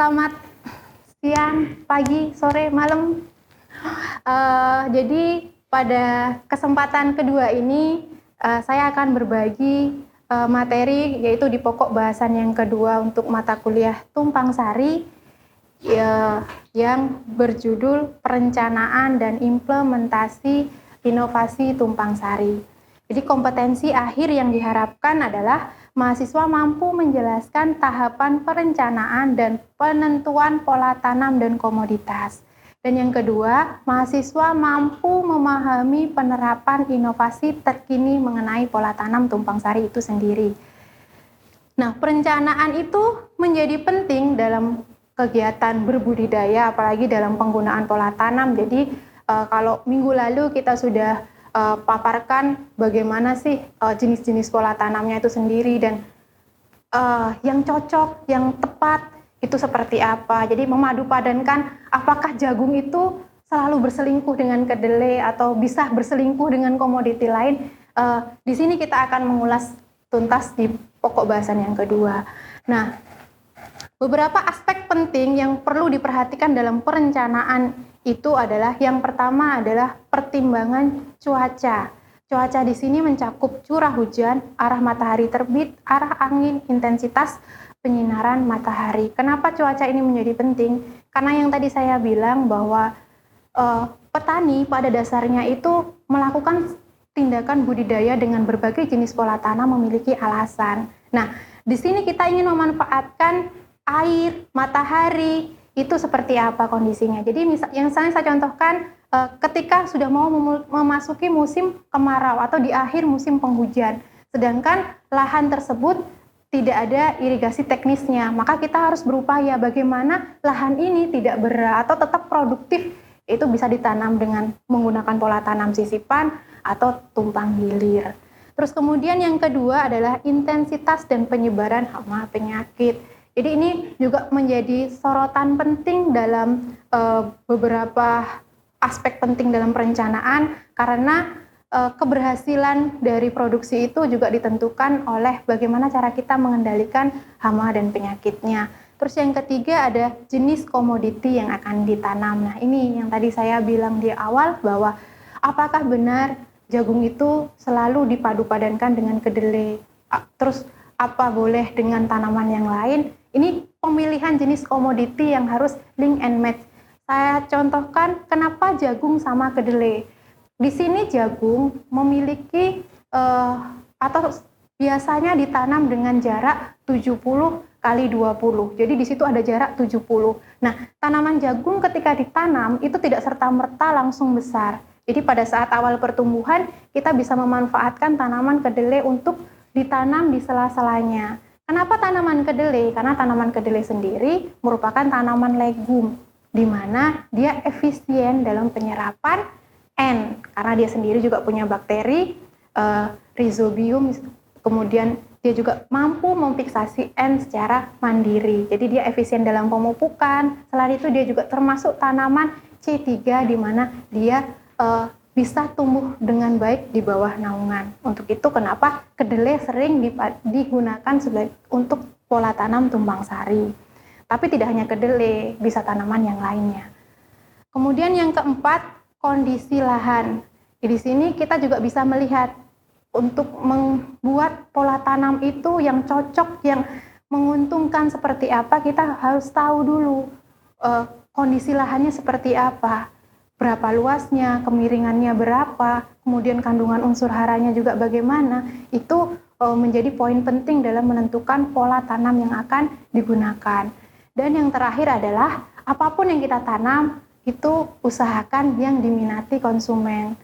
selamat siang, pagi, sore, malam. Jadi pada kesempatan kedua ini saya akan berbagi materi yaitu di pokok bahasan yang kedua untuk mata kuliah Tumpang Sari yang berjudul Perencanaan dan Implementasi Inovasi Tumpang Sari. Jadi kompetensi akhir yang diharapkan adalah mahasiswa mampu menjelaskan tahapan perencanaan dan penentuan pola tanam dan komoditas. Dan yang kedua, mahasiswa mampu memahami penerapan inovasi terkini mengenai pola tanam tumpang sari itu sendiri. Nah, perencanaan itu menjadi penting dalam kegiatan berbudidaya, apalagi dalam penggunaan pola tanam. Jadi, kalau minggu lalu kita sudah paparkan bagaimana sih jenis-jenis pola tanamnya itu sendiri dan yang cocok, yang tepat itu seperti apa. Jadi memadu padankan apakah jagung itu selalu berselingkuh dengan kedelai atau bisa berselingkuh dengan komoditi lain. Di sini kita akan mengulas tuntas di pokok bahasan yang kedua. Nah, beberapa aspek penting yang perlu diperhatikan dalam perencanaan itu adalah yang pertama adalah pertimbangan cuaca. Cuaca di sini mencakup curah hujan, arah matahari terbit, arah angin, intensitas penyinaran matahari. Kenapa cuaca ini menjadi penting? Karena yang tadi saya bilang bahwa petani pada dasarnya itu melakukan tindakan budidaya dengan berbagai jenis pola tanam memiliki alasan. Nah, di sini kita ingin memanfaatkan air, matahari, itu seperti apa kondisinya. Jadi yang saya contohkan ketika sudah mau memasuki musim kemarau atau di akhir musim penghujan, sedangkan lahan tersebut tidak ada irigasi teknisnya, maka kita harus berupaya bagaimana lahan ini tidak berat atau tetap produktif, itu bisa ditanam dengan menggunakan pola tanam sisipan atau tumpang hilir. Terus kemudian yang kedua adalah intensitas dan penyebaran hama penyakit. Jadi ini juga menjadi sorotan penting dalam beberapa aspek penting dalam perencanaan karena keberhasilan dari produksi itu juga ditentukan oleh bagaimana cara kita mengendalikan hama dan penyakitnya. Terus yang ketiga ada jenis komoditi yang akan ditanam. Nah ini yang tadi saya bilang di awal bahwa apakah benar jagung itu selalu dipadu-padankan dengan kedelai? Terus apa boleh dengan tanaman yang lain? Ini pemilihan jenis komoditi yang harus link and match. Saya contohkan kenapa jagung sama kedelai. Di sini jagung memiliki atau biasanya ditanam dengan jarak 70 kali 20. Jadi di situ ada jarak 70. Nah, tanaman jagung ketika ditanam itu tidak serta-merta langsung besar. Jadi pada saat awal pertumbuhan kita bisa memanfaatkan tanaman kedelai untuk ditanam di sela-selanya. Kenapa tanaman kedelai? Karena tanaman kedelai sendiri merupakan tanaman legum, di mana dia efisien dalam penyerapan N, karena dia sendiri juga punya bakteri, rhizobium, kemudian dia juga mampu memfiksasi N secara mandiri. Jadi dia efisien dalam pemupukan. Selain itu dia juga termasuk tanaman C3, di mana dia bisa tumbuh dengan baik di bawah naungan. Untuk itu kenapa kedelai sering digunakan untuk pola tanam tumpang sari. Tapi tidak hanya kedelai, bisa tanaman yang lainnya. Kemudian yang keempat, kondisi lahan. Di sini kita juga bisa melihat untuk membuat pola tanam itu yang cocok, yang menguntungkan seperti apa, kita harus tahu dulu kondisi lahannya seperti apa. Berapa luasnya, kemiringannya berapa, kemudian kandungan unsur haranya juga bagaimana, itu menjadi poin penting dalam menentukan pola tanam yang akan digunakan. Dan yang terakhir adalah apapun yang kita tanam, itu usahakan yang diminati konsumen.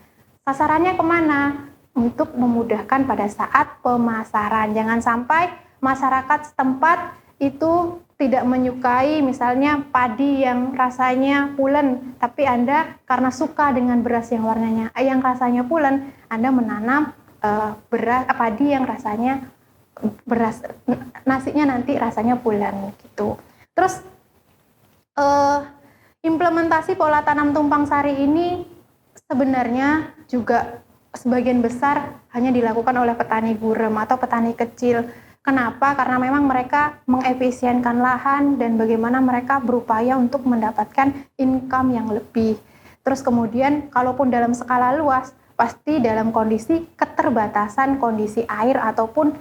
Sasarannya kemana? Untuk memudahkan pada saat pemasaran. Jangan sampai masyarakat setempat itu tidak menyukai misalnya padi yang rasanya pulen, tapi Anda karena suka dengan beras yang rasanya pulen, Anda menanam beras padi yang rasanya beras nasinya nanti rasanya pulen gitu. Terus implementasi pola tanam tumpang sari ini sebenarnya juga sebagian besar hanya dilakukan oleh petani gurem atau petani kecil. Kenapa? Karena memang mereka mengefisienkan lahan dan bagaimana mereka berupaya untuk mendapatkan income yang lebih. Terus kemudian kalaupun dalam skala luas, pasti dalam kondisi keterbatasan kondisi air ataupun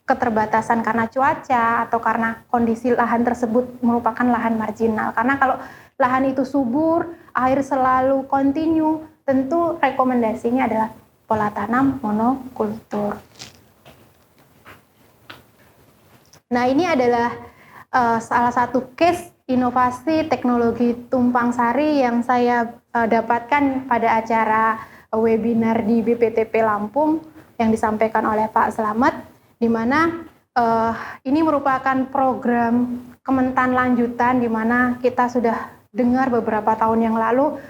keterbatasan karena cuaca atau karena kondisi lahan tersebut merupakan lahan marginal. Karena kalau lahan itu subur, air selalu kontinu, tentu rekomendasinya adalah pola tanam monokultur. Nah, ini adalah salah satu case inovasi teknologi tumpang sari yang saya dapatkan pada acara webinar di BPTP Lampung yang disampaikan oleh Pak Slamet, di mana ini merupakan program Kementan lanjutan, di mana kita sudah dengar beberapa tahun yang lalu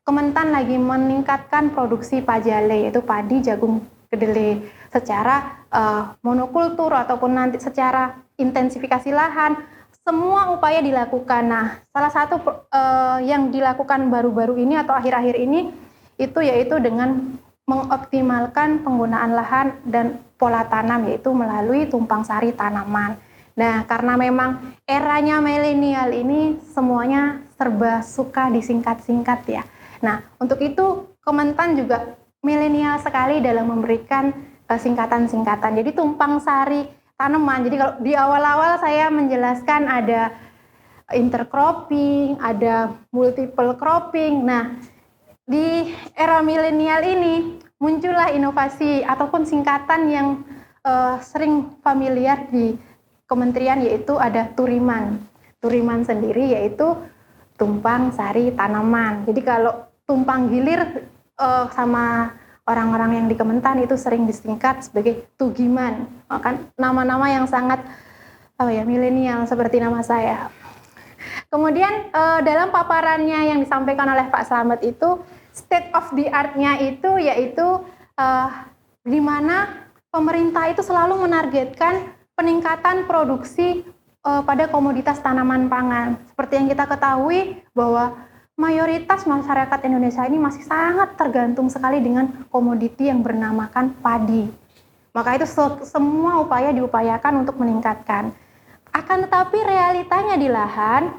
Kementan lagi meningkatkan produksi pajale, yaitu padi, jagung, kedelai secara monokultur ataupun nanti secara intensifikasi lahan. Semua upaya dilakukan. Nah, salah satu yang dilakukan baru-baru ini atau akhir-akhir ini itu yaitu dengan mengoptimalkan penggunaan lahan dan pola tanam, yaitu melalui tumpang sari tanaman. Nah, karena memang eranya milenial ini semuanya serba suka disingkat-singkat ya. Nah, untuk itu Kementan juga milenial sekali dalam memberikan singkatan-singkatan. Jadi tumpang sari tanaman. Jadi kalau di awal-awal saya menjelaskan ada intercropping, ada multiple cropping. Nah, di era milenial ini muncullah inovasi ataupun singkatan yang sering familiar di kementerian, yaitu ada turiman. Turiman sendiri yaitu tumpang sari tanaman. Jadi kalau tumpang gilir sama orang-orang yang di Kementan itu sering disingkat sebagai tugiman. Kan nama-nama yang sangat milenial seperti nama saya. Kemudian dalam paparannya yang disampaikan oleh Pak Slamet itu state of the art-nya itu yaitu di mana pemerintah itu selalu menargetkan peningkatan produksi pada komoditas tanaman pangan. Seperti yang kita ketahui bahwa mayoritas masyarakat Indonesia ini masih sangat tergantung sekali dengan komoditi yang bernamakan padi. Maka itu semua upaya diupayakan untuk meningkatkan. Akan tetapi realitanya di lahan,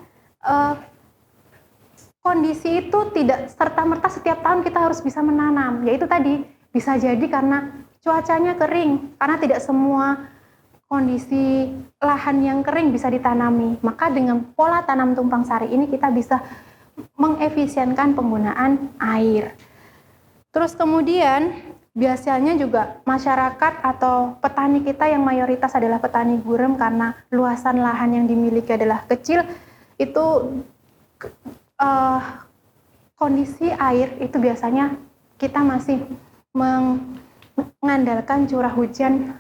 kondisi itu tidak serta-merta setiap tahun kita harus bisa menanam. Yaitu tadi, bisa jadi karena cuacanya kering, karena tidak semua kondisi lahan yang kering bisa ditanami. Maka dengan pola tanam tumpang sari ini kita bisa mengefisienkan penggunaan air. Terus kemudian biasanya juga masyarakat atau petani kita yang mayoritas adalah petani gurem karena luasan lahan yang dimiliki adalah kecil, itu kondisi air itu biasanya kita masih mengandalkan curah hujan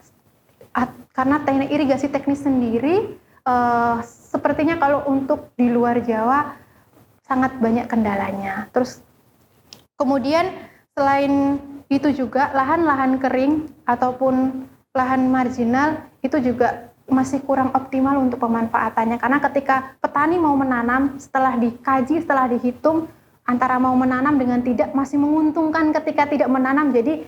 karena teknik irigasi teknis sendiri sepertinya kalau untuk di luar Jawa sangat banyak kendalanya. Terus kemudian selain itu juga lahan-lahan kering ataupun lahan marginal itu juga masih kurang optimal untuk pemanfaatannya, karena ketika petani mau menanam, setelah dikaji, setelah dihitung antara mau menanam dengan tidak masih menguntungkan ketika tidak menanam, jadi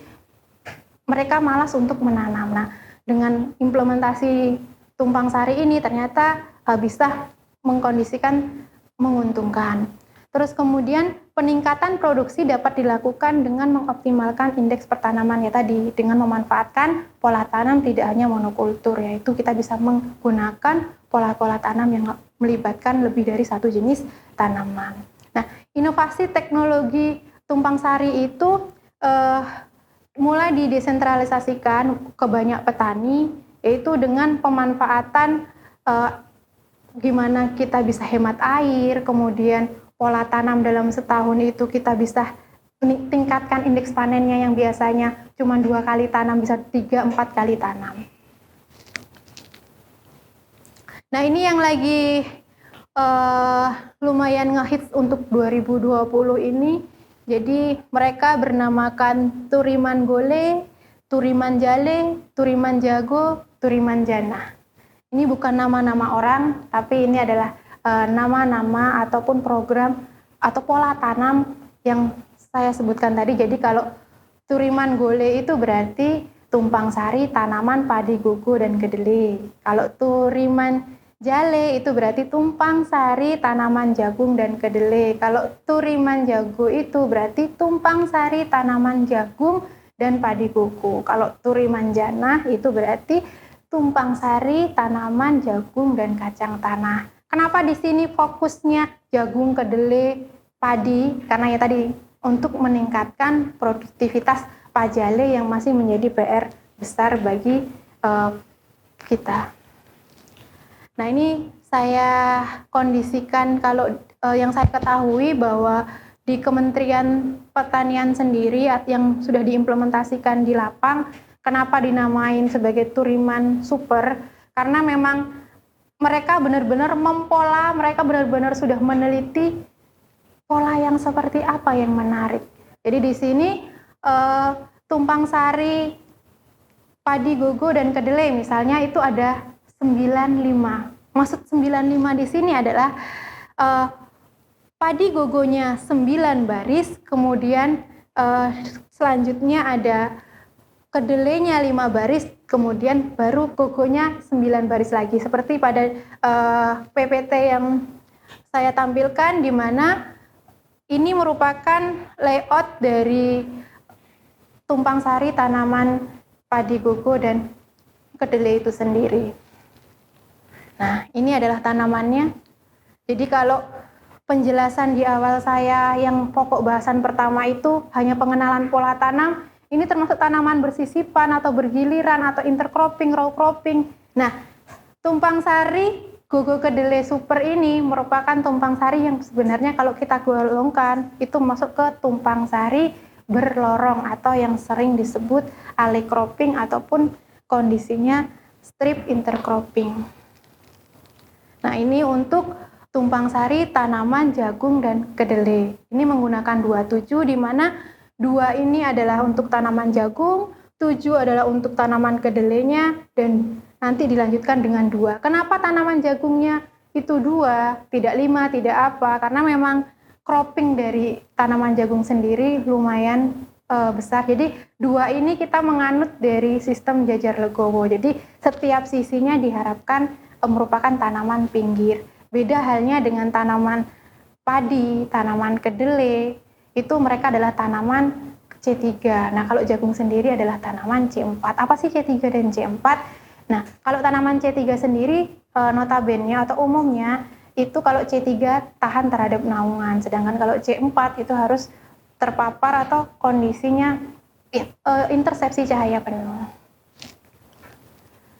mereka malas untuk menanam. Nah, dengan implementasi tumpang sari ini ternyata bisa mengkondisikan menguntungkan. Terus kemudian peningkatan produksi dapat dilakukan dengan mengoptimalkan indeks pertanaman ya tadi, dengan memanfaatkan pola tanam tidak hanya monokultur, yaitu kita bisa menggunakan pola-pola tanam yang melibatkan lebih dari satu jenis tanaman. Nah, inovasi teknologi tumpang sari itu mulai didesentralisasikan ke banyak petani, yaitu dengan pemanfaatan gimana kita bisa hemat air, kemudian pola tanam dalam setahun itu kita bisa tingkatkan indeks panennya yang biasanya cuma 2 kali tanam bisa 3-4 kali tanam. Nah, ini yang lagi lumayan ngehits untuk 2020 ini. Jadi mereka bernamakan Turiman Gole, Turiman Jale, Turiman Jago, Turiman Jana. Ini bukan nama-nama orang, tapi ini adalah nama-nama ataupun program atau pola tanam yang saya sebutkan tadi. Jadi kalau Turiman Gole itu berarti tumpang sari tanaman padi gogo dan kedelai. Kalau turiman jale itu berarti tumpang sari tanaman jagung dan kedelai. Kalau turiman jago itu berarti tumpang sari tanaman jagung dan padi gogo. Kalau turiman jana itu berarti tumpang sari tanaman jagung dan kacang tanah. Kenapa di sini fokusnya jagung, kedelai, padi? Karena ya tadi untuk meningkatkan produktivitas pajale yang masih menjadi PR besar bagi kita. Nah, ini saya kondisikan kalau yang saya ketahui bahwa di Kementerian Pertanian sendiri yang sudah diimplementasikan di lapang, kenapa dinamain sebagai turiman super? Karena memang mereka benar-benar mempola, mereka benar-benar sudah meneliti pola yang seperti apa yang menarik. Jadi di sini tumpang sari, padi gogo dan kedelai misalnya itu ada 95. Maksud 95 di sini adalah padi gogonya 9 baris, kemudian selanjutnya ada kedelainya 5 baris, kemudian baru gogonya 9 baris lagi. Seperti pada PPT yang saya tampilkan, di mana ini merupakan layout dari tumpang sari tanaman padi gogo dan kedelai itu sendiri. Nah, ini adalah tanamannya. Jadi kalau penjelasan di awal saya yang pokok bahasan pertama itu hanya pengenalan pola tanam, ini termasuk tanaman bersisipan atau bergiliran atau intercropping, row cropping. Nah, tumpang sari gogo kedelai super ini merupakan tumpang sari yang sebenarnya kalau kita golongkan itu masuk ke tumpang sari berlorong atau yang sering disebut alley cropping ataupun kondisinya strip intercropping. Nah, ini untuk tumpang sari tanaman jagung dan kedelai. Ini menggunakan 27 di mana 2 ini adalah untuk tanaman jagung, 7 adalah untuk tanaman kedelainya, dan nanti dilanjutkan dengan 2. Kenapa tanaman jagungnya itu 2, tidak 5, tidak apa? Karena memang cropping dari tanaman jagung sendiri lumayan besar. Jadi 2 ini kita menganut dari sistem jajar legowo. Jadi setiap sisinya diharapkan merupakan tanaman pinggir. Beda halnya dengan tanaman padi, tanaman kedelai, itu mereka adalah tanaman C3. Nah, kalau jagung sendiri adalah tanaman C4. Apa sih C3 dan C4? Nah, kalau tanaman C3 sendiri notabene atau umumnya itu kalau C3 tahan terhadap naungan, sedangkan kalau C4 itu harus terpapar atau kondisinya intersepsi cahaya penuh.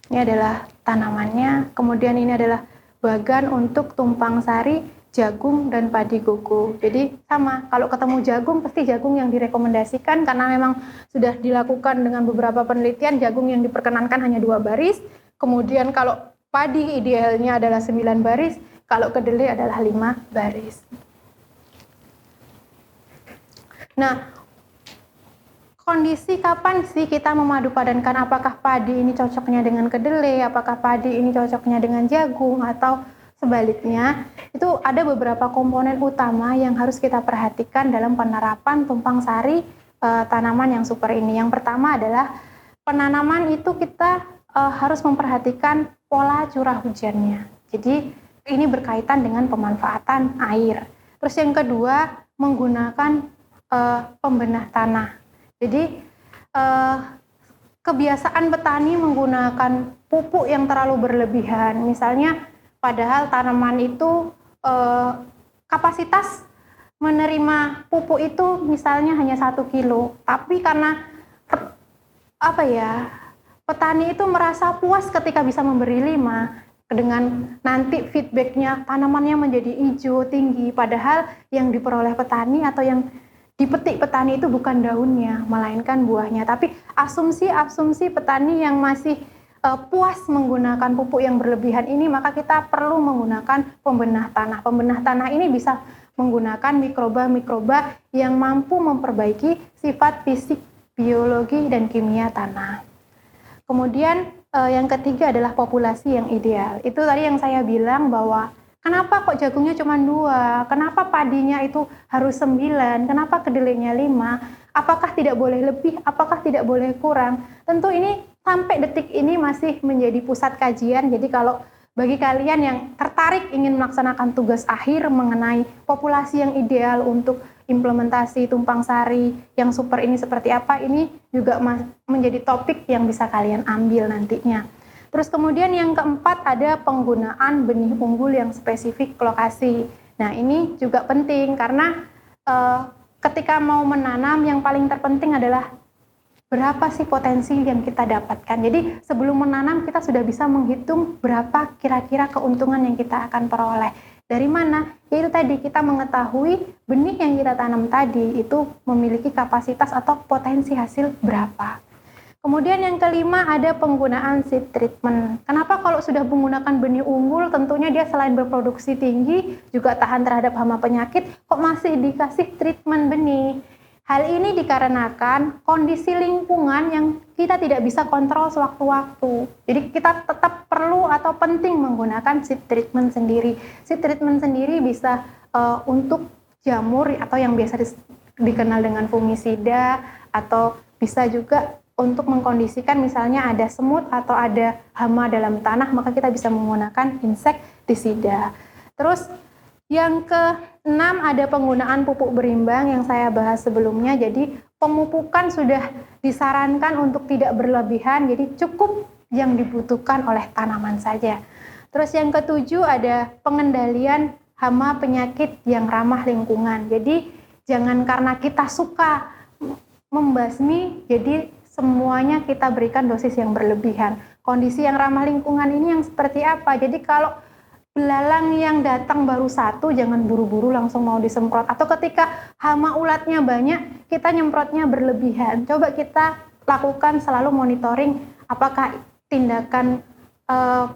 Ini adalah tanamannya, kemudian ini adalah bagan untuk tumpang sari jagung dan padi gogo. Jadi sama, kalau ketemu jagung pasti jagung yang direkomendasikan karena memang sudah dilakukan dengan beberapa penelitian, jagung yang diperkenankan hanya 2 baris. Kemudian kalau padi idealnya adalah 9 baris, kalau kedelai adalah 5 baris. Nah, kondisi kapan sih kita memadupadankan apakah padi ini cocoknya dengan kedelai, apakah padi ini cocoknya dengan jagung, atau sebaliknya, itu ada beberapa komponen utama yang harus kita perhatikan dalam penerapan tumpang sari tanaman yang super ini. Yang pertama adalah penanaman itu kita harus memperhatikan pola curah hujannya. Jadi ini berkaitan dengan pemanfaatan air. Terus yang kedua, menggunakan pembenah tanah. Jadi kebiasaan petani menggunakan pupuk yang terlalu berlebihan. Misalnya padahal tanaman itu kapasitas menerima pupuk itu misalnya hanya 1 kilo, tapi karena petani itu merasa puas ketika bisa memberi 5, dengan nanti feedbacknya tanamannya menjadi hijau tinggi, padahal yang diperoleh petani atau yang dipetik petani itu bukan daunnya, melainkan buahnya. Tapi asumsi petani yang masih puas menggunakan pupuk yang berlebihan ini, maka kita perlu menggunakan pembenah tanah. Pembenah tanah ini bisa menggunakan mikroba-mikroba yang mampu memperbaiki sifat fisik, biologi, dan kimia tanah. Kemudian yang ketiga adalah populasi yang ideal. Itu tadi yang saya bilang bahwa kenapa kok jagungnya cuma 2, kenapa padinya itu harus 9, kenapa kedelainya 5, apakah tidak boleh lebih, apakah tidak boleh kurang. Tentu ini sampai detik ini masih menjadi pusat kajian. Jadi kalau bagi kalian yang tertarik ingin melaksanakan tugas akhir mengenai populasi yang ideal untuk implementasi tumpang sari yang super ini seperti apa, ini juga menjadi topik yang bisa kalian ambil nantinya. Terus kemudian yang keempat ada penggunaan benih unggul yang spesifik lokasi. Nah ini juga penting karena ketika mau menanam yang paling terpenting adalah berapa sih potensi yang kita dapatkan. Jadi sebelum menanam kita sudah bisa menghitung berapa kira-kira keuntungan yang kita akan peroleh. Dari mana? Yaitu tadi kita mengetahui benih yang kita tanam tadi itu memiliki kapasitas atau potensi hasil berapa. Kemudian yang kelima ada penggunaan seed treatment. Kenapa kalau sudah menggunakan benih unggul tentunya dia selain berproduksi tinggi juga tahan terhadap hama penyakit, kok masih dikasih treatment benih? Hal ini dikarenakan kondisi lingkungan yang kita tidak bisa kontrol sewaktu-waktu. Jadi kita tetap perlu atau penting menggunakan seed treatment sendiri. Seed treatment sendiri bisa untuk jamur atau yang biasa dikenal dengan fungisida, atau bisa juga untuk mengkondisikan misalnya ada semut atau ada hama dalam tanah, maka kita bisa menggunakan insektisida. Terus yang keenam ada penggunaan pupuk berimbang yang saya bahas sebelumnya. Jadi pemupukan sudah disarankan untuk tidak berlebihan, jadi cukup yang dibutuhkan oleh tanaman saja. Terus yang ketujuh ada pengendalian hama penyakit yang ramah lingkungan. Jadi jangan karena kita suka membasmi, jadi semuanya kita berikan dosis yang berlebihan. Kondisi yang ramah lingkungan ini yang seperti apa? Jadi kalau belalang yang datang baru satu, jangan buru-buru langsung mau disemprot. Atau ketika hama ulatnya banyak, kita nyemprotnya berlebihan. Coba kita lakukan selalu monitoring apakah tindakan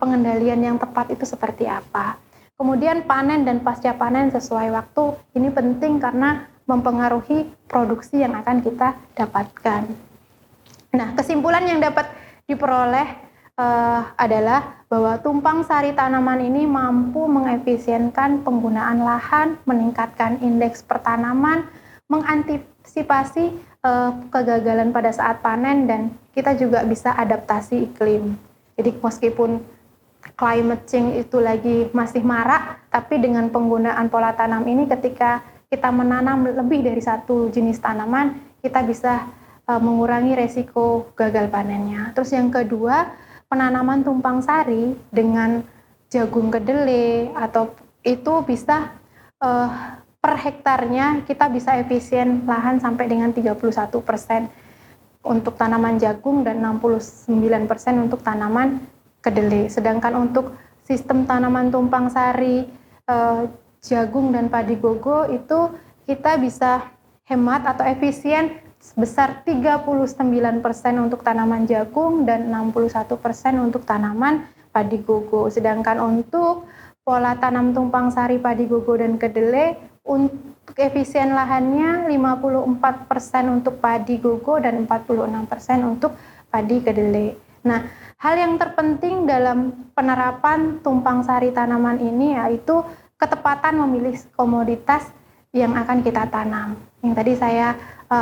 pengendalian yang tepat itu seperti apa. Kemudian panen dan pasca panen sesuai waktu, ini penting karena mempengaruhi produksi yang akan kita dapatkan. Nah, kesimpulan yang dapat diperoleh adalah bahwa tumpang sari tanaman ini mampu mengefisienkan penggunaan lahan, meningkatkan indeks pertanaman, mengantisipasi kegagalan pada saat panen, dan kita juga bisa adaptasi iklim. Jadi meskipun climate change itu lagi masih marak, tapi dengan penggunaan pola tanam ini ketika kita menanam lebih dari satu jenis tanaman, kita bisa mengurangi resiko gagal panennya. Terus yang kedua, penanaman tumpang sari dengan jagung kedelai atau itu bisa per hektarnya kita bisa efisien lahan sampai dengan 31% untuk tanaman jagung dan 69% untuk tanaman kedelai. Sedangkan untuk sistem tanaman tumpang sari jagung dan padi gogo itu kita bisa hemat atau efisien sebesar 39% untuk tanaman jagung dan 61% untuk tanaman padi gogo. Sedangkan untuk pola tanam tumpang sari padi gogo dan kedelai, untuk efisien lahannya 54% untuk padi gogo dan 46% untuk padi kedelai. Nah, hal yang terpenting dalam penerapan tumpang sari tanaman ini yaitu ketepatan memilih komoditas yang akan kita tanam. Yang tadi saya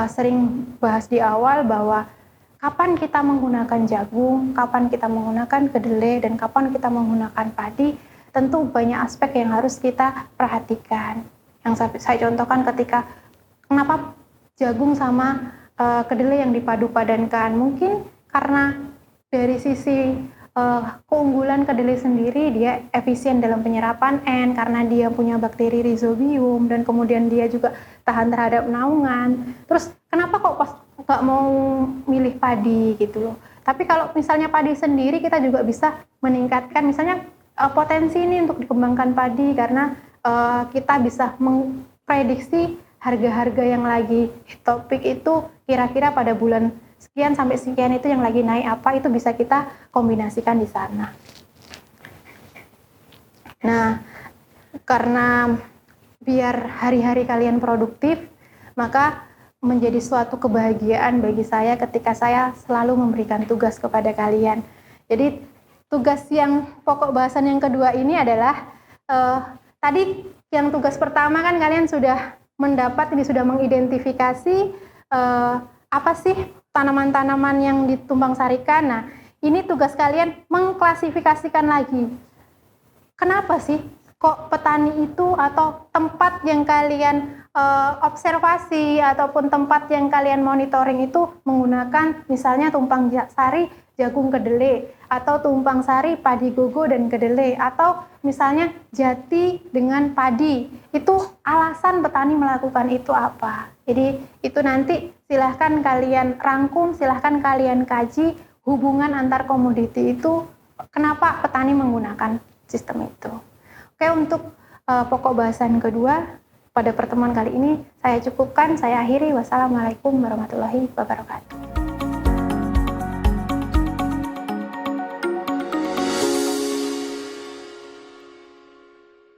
sering bahas di awal bahwa kapan kita menggunakan jagung, kapan kita menggunakan kedelai, dan kapan kita menggunakan padi, tentu banyak aspek yang harus kita perhatikan. Yang saya contohkan ketika kenapa jagung sama kedelai yang dipadu-padankan, mungkin karena dari sisi keunggulan kedelai sendiri, dia efisien dalam penyerapan N karena dia punya bakteri rhizobium dan kemudian dia juga tahan terhadap naungan. Terus kenapa kok pas nggak mau milih padi gitu loh? Tapi kalau misalnya padi sendiri kita juga bisa meningkatkan misalnya potensi ini untuk dikembangkan padi karena kita bisa memprediksi harga-harga yang lagi topik itu kira-kira pada bulan sekian sampai sekian itu yang lagi naik apa, itu bisa kita kombinasikan di sana. Nah, karena biar hari-hari kalian produktif, maka menjadi suatu kebahagiaan bagi saya ketika saya selalu memberikan tugas kepada kalian. Jadi tugas yang pokok bahasan yang kedua ini adalah tadi yang tugas pertama kan kalian sudah mendapat, ini sudah mengidentifikasi apa sih tanaman-tanaman yang ditumbang sarikan. Nah, ini tugas kalian mengklasifikasikan lagi. Kenapa sih kok petani itu atau tempat yang kalian observasi ataupun tempat yang kalian monitoring itu menggunakan misalnya tumpang sari jagung kedelai atau tumpang sari padi gogo dan kedelai atau misalnya jati dengan padi. Itu alasan petani melakukan itu apa? Jadi itu nanti silahkan kalian rangkum, silahkan kalian kaji hubungan antar komoditi itu kenapa petani menggunakan sistem itu. Oke, untuk pokok bahasan kedua pada pertemuan kali ini saya cukupkan, saya akhiri. Wassalamualaikum warahmatullahi wabarakatuh.